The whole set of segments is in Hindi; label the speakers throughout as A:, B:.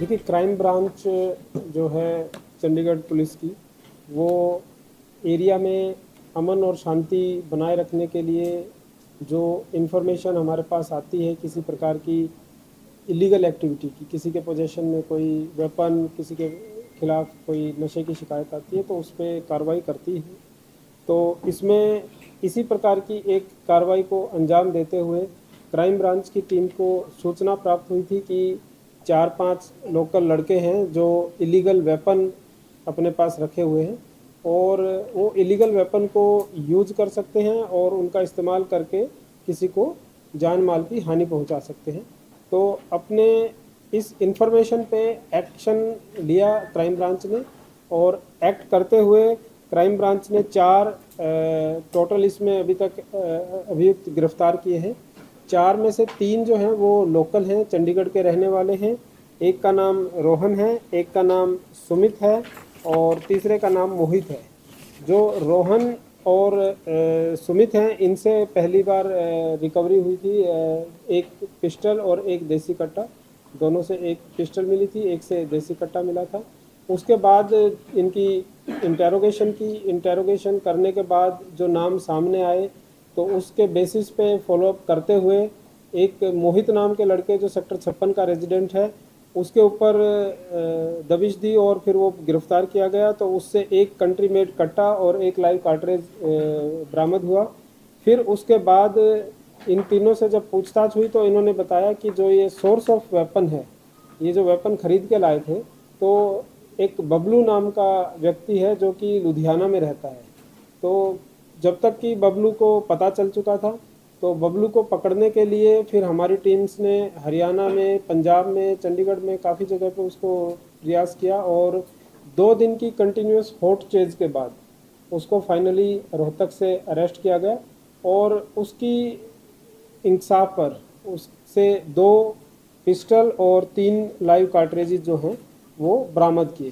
A: देखिए, क्राइम ब्रांच जो है चंडीगढ़ पुलिस की, वो एरिया में अमन और शांति बनाए रखने के लिए जो इन्फॉर्मेशन हमारे पास आती है किसी प्रकार की इलीगल एक्टिविटी की, किसी के पोजेशन में कोई वेपन, किसी के खिलाफ कोई नशे की शिकायत आती है तो उस पर कार्रवाई करती है। तो इसमें इसी प्रकार की एक कार्रवाई को अंजाम देते हुए क्राइम ब्रांच की टीम को सूचना प्राप्त हुई थी कि 4-5 लोकल लड़के हैं जो इलीगल वेपन अपने पास रखे हुए हैं और वो इलीगल वेपन को यूज कर सकते हैं और उनका इस्तेमाल करके किसी को जान माल की हानि पहुंचा सकते हैं। तो अपने इस इंफॉर्मेशन पे एक्शन लिया क्राइम ब्रांच ने और एक्ट करते हुए क्राइम ब्रांच ने 4 टोटल इसमें अभी तक अभियुक्त गिरफ्तार किए हैं। 4 में से 3 जो हैं वो लोकल हैं, चंडीगढ़ के रहने वाले हैं। एक का नाम रोहन है, एक का नाम सुमित है और तीसरे का नाम मोहित है। जो रोहन और सुमित हैं, इनसे पहली बार रिकवरी हुई थी एक पिस्टल और एक देसी कट्टा। दोनों से एक पिस्टल मिली थी, एक से देसी कट्टा मिला था। उसके बाद इनकी इंटेरोगेशन करने के बाद जो नाम सामने आए तो उसके बेसिस पे फॉलोअप करते हुए एक मोहित नाम के लड़के जो सेक्टर 56 का रेजिडेंट है उसके ऊपर दबिश दी और फिर वो गिरफ्तार किया गया। तो उससे एक कंट्री मेड कट्टा और एक लाइव कार्ट्रेज बरामद हुआ। फिर उसके बाद इन तीनों से जब पूछताछ हुई तो इन्होंने बताया कि जो ये सोर्स ऑफ वेपन है, ये जो वेपन खरीद के लाए थे, तो एक बबलू नाम का व्यक्ति है जो कि लुधियाना में रहता है। तो जब तक कि बबलू को पता चल चुका था तो बबलू को पकड़ने के लिए फिर हमारी टीम्स ने हरियाणा में, पंजाब में, चंडीगढ़ में काफ़ी जगह पे उसको प्रयास किया और 2 दिन की कंटिन्यूस हॉट चेज के बाद उसको फाइनली रोहतक से अरेस्ट किया गया और उसकी इंसाफ पर उससे 2 पिस्टल और 3 लाइव कार्ट्रेजेस जो हैं वो बरामद किए।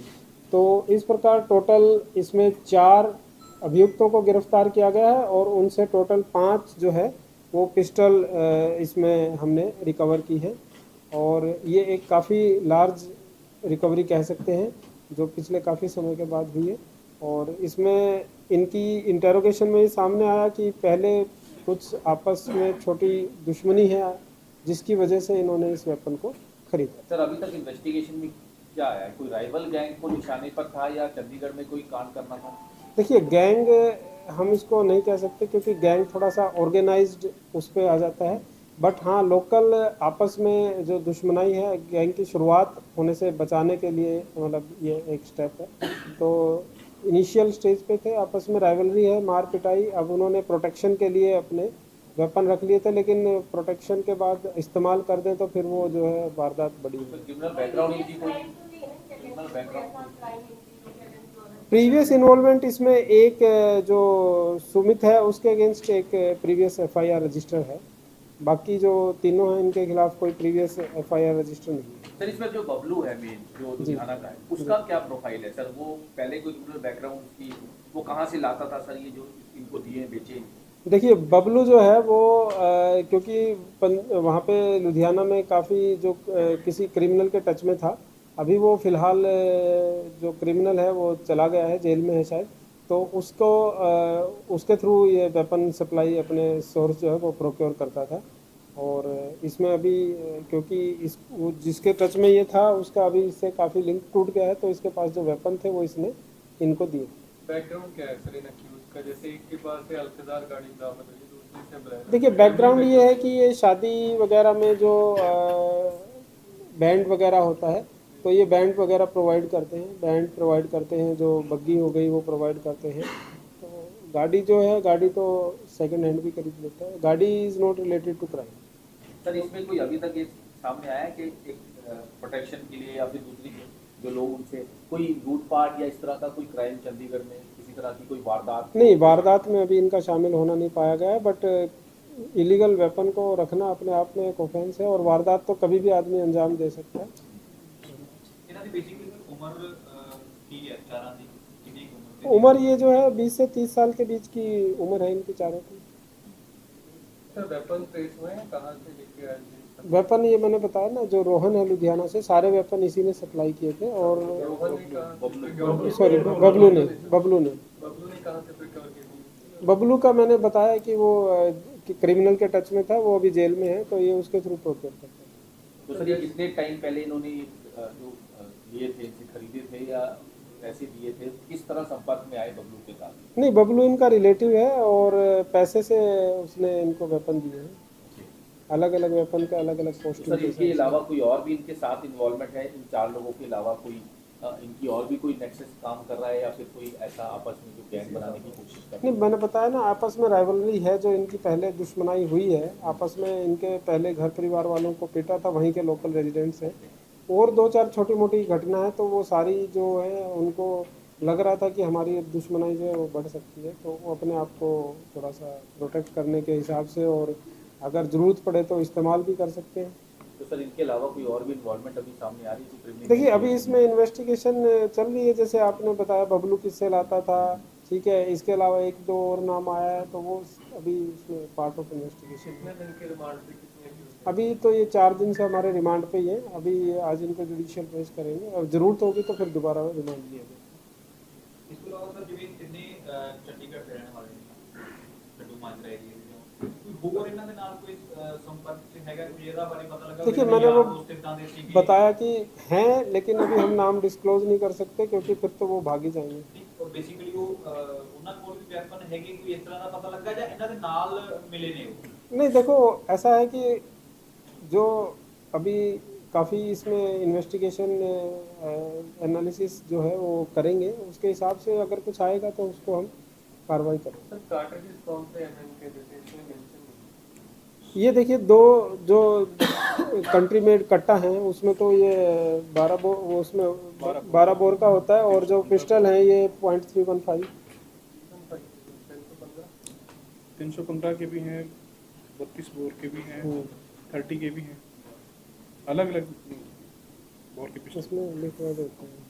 A: तो इस प्रकार टोटल इसमें 4 अभियुक्तों को गिरफ्तार किया गया है और उनसे टोटल 5 जो है वो पिस्टल इसमें हमने रिकवर की है और ये एक काफ़ी लार्ज रिकवरी कह सकते हैं जो पिछले काफ़ी समय के बाद हुई है। और इसमें इनकी इंटेरोगेशन में ही सामने आया कि पहले कुछ आपस में छोटी दुश्मनी है जिसकी वजह से इन्होंने इस वेपन को खरीदा।
B: सर, अभी तक इन्वेस्टिगेशन में क्या आया है? कोई राइवल गैंग को निशाने पर था या चंडीगढ़ में कोई कांड करना था?
A: देखिए, गैंग हम इसको नहीं कह सकते क्योंकि गैंग थोड़ा सा ऑर्गेनाइज्ड उस पर आ जाता है। बट हाँ, लोकल आपस में जो दुश्मनाई है गैंग की शुरुआत होने से बचाने के लिए, मतलब ये एक स्टेप है। तो इनिशियल स्टेज पे थे, आपस में राइवलरी है, मार पिटाई। अब उन्होंने प्रोटेक्शन के लिए अपने वेपन रख लिए थे लेकिन प्रोटेक्शन के बाद इस्तेमाल कर दें तो फिर वो जो है वारदात बड़ी है।
B: क्रिमिनल बैकग्राउंड इनकी कोई क्रिमिनल बैकग्राउंड?
A: प्रीवियस इन्वॉल्वमेंट इसमें एक जो सुमित है उसके अगेंस्ट एक प्रीवियस एफआईआर रजिस्टर है। बाकी जो तीनों हैं इनके खिलाफ कोई प्रीवियस एफआईआर रजिस्टर नहीं है।
B: सर, इसमें जो बबलू है मेन, जो लुधियाना का है, उसका क्या प्रोफाइल है सर? वो पहले कोई क्रिमिनल बैकग्राउंड की, वो कहाँ से लाता था सर ये जो इनको दिए बेचे?
A: देखिए, बबलू जो है वो क्योंकि वहाँ पे लुधियाना में काफ़ी जो किसी क्रिमिनल के टच में था। अभी वो फ़िलहाल जो क्रिमिनल है वो चला गया है, जेल में है शायद। तो उसको उसके थ्रू ये वेपन सप्लाई अपने सोर्स जो है वो प्रोक्योर करता था। और इसमें अभी क्योंकि इस वो जिसके टच में ये था उसका अभी इससे काफ़ी लिंक टूट गया है तो इसके पास जो वेपन थे वो इसने इनको दिए।
C: बैकग्राउंड क्या है सर इन अक्यूज का? जैसे एक के पास से अल्कदार गाड़ी बरामद हुई, दूसरे से ब्लैक।
A: देखिए, बैकग्राउंड ये है कि ये शादी वगैरह में जो बैंड वगैरह होता है तो ये बैंड वगैरह प्रोवाइड करते हैं, बैंड प्रोवाइड करते हैं, जो बग्गी हो गई वो प्रोवाइड करते हैं। तो गाड़ी जो है, गाड़ी तो सेकंड हैंड भी खरीद लेता है। गाड़ी is not related to crime.
B: Sir, इसमें कोई अभी तक ये सामने आया है कि एक प्रोटेक्शन के लिए या फिर दूसरी जो लोग उनसे कोई लूटपाट या इस तरह का कोई क्राइम चंडीगढ़ में किसी तरह की कोई वारदात?
A: नहीं, वारदात में अभी इनका शामिल होना नहीं पाया गया है। बट इलीगल वेपन को रखना अपने आप में एक ऑफेंस है और वारदात तो कभी भी आदमी अंजाम दे सकता है। उम्र ये जो है 20 से 30 साल के बीच की उम्र है इनकी चारों की।
C: सर, वेपन ट्रेस हुए हैं, कहाँ से लेके आए थे?
A: वेपन ये मैंने बताया ना, जो रोहन है लुधियाना से, सारे वेपन इसी ने सप्लाई किए थे। और
C: रोहन ने कहा
B: बबलू।
A: सॉरी बबलू ने
C: बबलू ने कहा से रिकवर की थी।
A: बबलू का मैंने बताया कि वो क्रिमिनल के टच में था, वो अभी जेल में है, तो ये उसके थ्रू प्रोक्योर करता है।
B: तो सर ये कितने टाइम पहले इन्होंने जो लिए थे, इनसे खरीदे थे या पैसे दिए थे, किस तरह संपर्क में आए बबलू के साथ?
A: नहीं, बबलू इनका रिलेटिव है और पैसे से उसने इनको वेपन दिए हैं। अलग अलग वेपन का अलग अलग
B: तो
A: पोस्टिंग
B: सर इनके अलावा कोई और भी इनके साथ इन्वॉल्वमेंट है, इन 4 लोगों के अलावा कोई इनकी और भी कोई नेक्सस काम कर रहा है या फिर कोई ऐसा आपस में जो गैंग बनाने की कोशिश कर रहा
A: नहीं, मैंने बताया ना, आपस में राइवलरी है, जो इनकी पहले दुश्मनाई हुई है आपस में, इनके पहले घर परिवार वालों को पीटा था, वहीं के लोकल रेजिडेंट्स हैं। और 2-4 छोटी मोटी घटना है, तो वो सारी जो है उनको लग रहा था कि हमारी दुश्मनाई जो है वो बढ़ सकती है, तो वो अपने आप को थोड़ा सा प्रोटेक्ट करने के हिसाब से, और अगर ज़रूरत पड़े तो इस्तेमाल भी कर सकते हैं।
B: तो सर इनके अलावा कोई और भी इन्वॉल्वमेंट अभी सामने आ रही है क्रिमिनल?
A: देखिए, अभी इसमें इन्वेस्टिगेशन चल रही है, जैसे आपने बताया बबलू किससे लाता था, ठीक है, इसके अलावा 1-2 और नाम आया है, तो वो अभी इसमें पार्ट ऑफ इन्वेस्टिगेशन
C: कितने दिन के रिमांड पे कितने accused?
A: अभी तो ये 4 दिन से हमारे रिमांड पे ही है। अभी आज इनको जुडिशियल पेश करेंगे, और ज़रूरत होगी तो फिर दोबारा रिमांड लिया जाएगा।
D: ਇਸ ਤੋਂ ਇਲਾਵਾ ਸਰ ਜਿਵੇਂ ਤਿੰਨੇ ਚੰਡੀਗੜ੍ਹ ਦੇ ਰਹਿਣ ਵਾਲੇ ਨੇ ਲੱਡੂ ਮਾਜਰਾ ਏਰੀਆ ਦੇ ਕੋਈ ਹੋਰ ਇਹਨਾਂ ਦੇ ਨਾਲ ਕੋਈ ਸੰਪਰਕ ਚ ਹੈਗਾ, ਕੋਈ ਇਹਦਾ ਬਾਰੇ ਪਤਾ ਲੱਗਾ?
A: देखिए, मैंने वो बताया कि हैं, लेकिन अभी हम नाम डिस्क्लोज नहीं कर सकते, क्योंकि फिर तो वो भाग ही जाएंगे।
D: ਬੇਸਿਕਲੀ ਉਹ ਉਹਨਾਂ ਕੋਲ ਵੀ ਵੈਪਨ ਹੈਗੇ, ਕੋਈ ਇਸ ਤਰ੍ਹਾਂ ਦਾ ਪਤਾ ਲੱਗਾ ਜਾਂ ਇਹਨਾਂ ਦੇ ਨਾਲ ਮਿਲੇ ਨੇ ਉਹ?
A: नहीं, देखो ऐसा है कि जो अभी काफ़ी इसमें इन्वेस्टिगेशन एनालिसिस जो है वो करेंगे, उसके हिसाब से अगर कुछ आएगा तो उसको हम कार्रवाई करेंगे।
C: सर कार्ट्रिजेस कौन से एमएम के जैसे इसमें मेंशन नहीं?
A: ये देखिए, 2 जो कंट्री मेड कट्टा हैं उसमें तो ये 12 बोर, वो उसमें 12 बोर का होता है, और जो पिस्टल है ये .315।
E: 315 के भी हैं, 32 बोर के भी हैं, 30 के भी हैं, अलग अलग बोर के पिस्टल।
A: इसमें लिखवा देते हैं।